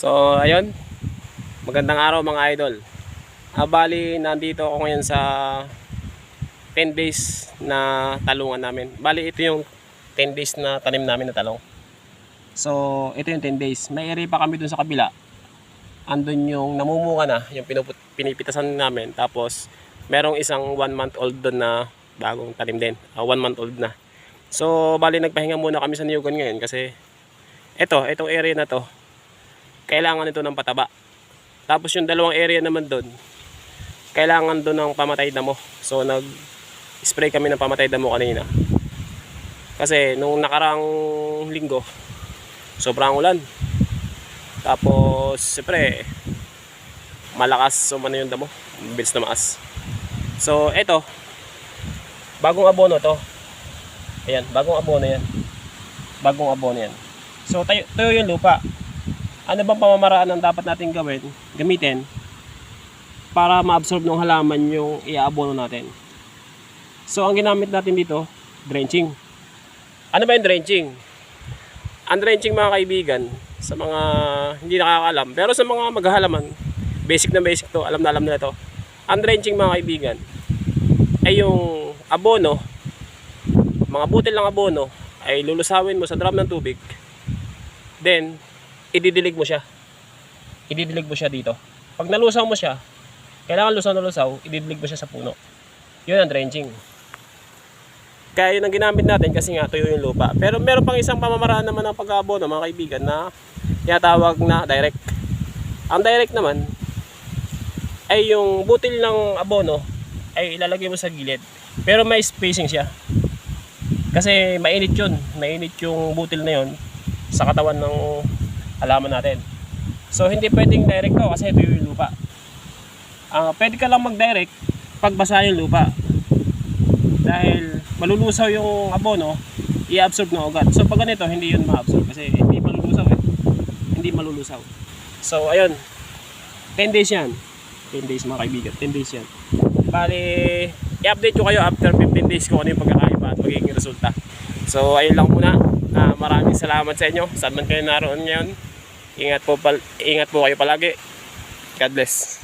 So ayun, magandang araw mga idol. Bali nandito ako ngayon sa 10 days na talungan namin. Bali ito yung 10 days na tanim namin na talong. So ito yung 10 days. May area pa kami dun sa kabila. Andun yung namumunga na, yung pinipitasan namin. Tapos merong isang 1 month old dun na bagong tanim din. 1 month old na. So bali nagpahinga muna kami sa niyugan ngayon kasi itong area na to kailangan ito ng pataba. Tapos yung dalawang area naman doon, kailangan doon ng pamatay damo. So nag-spray kami ng pamatay damo kanina. Kasi nung nakarang linggo, sobrang ulan. Tapos siyempre, malakas umano yung damo, bilis na maas. So ito, bagong abono to. Ayan, bagong abono yan. Bagong abono yan. So tayo yung lupa. Ano bang pamamaraan ang dapat natin gamitin para ma-absorb ng halaman yung iaabono natin? So ang ginamit natin dito, drenching. Ano ba yung drenching? Ang drenching mga kaibigan, sa mga hindi nakakaalam, pero sa mga maghahalaman, basic na basic to, alam na alam nila to. Ang drenching mga kaibigan ay yung abono, mga butil ng abono ay lulusawin mo sa drum ng tubig. Then ididilig mo siya. Ididilig mo siya dito. Pag nalusaw mo siya, kailangan lusaw na lusaw, ididilig mo siya sa puno. Yun ang drenching. Kaya yun ang ginamit natin kasi nga tuyo yung lupa. Pero meron pang isang pamamaraan naman ng pag-aabono mga kaibigan na tinatawag na direct. Ang direct naman ay yung butil ng abono ay ilalagay mo sa gilid. Pero may spacing siya. Kasi mainit yun. Mainit yung butil na yun sa katawan ng halaman natin. So hindi pwedeng direct to kasi ito yung lupa. Pwede ka lang mag-direct pag basa yung lupa. Dahil malulusaw yung abono, i-absorb ng ugat. So pag ganito, hindi yun ma-absorb kasi hindi malulusaw eh. Hindi malulusaw. So ayun, 10 days yan. 10 days mga kaibigan, 10 days yan. Bali, i-update ko kayo after 15 days kung ano yung pagkakaiba at magiging resulta. So ayun lang muna. Maraming salamat sa inyo. Saan man kayo naroon ngayon. Ingat po kayo palagi. God bless.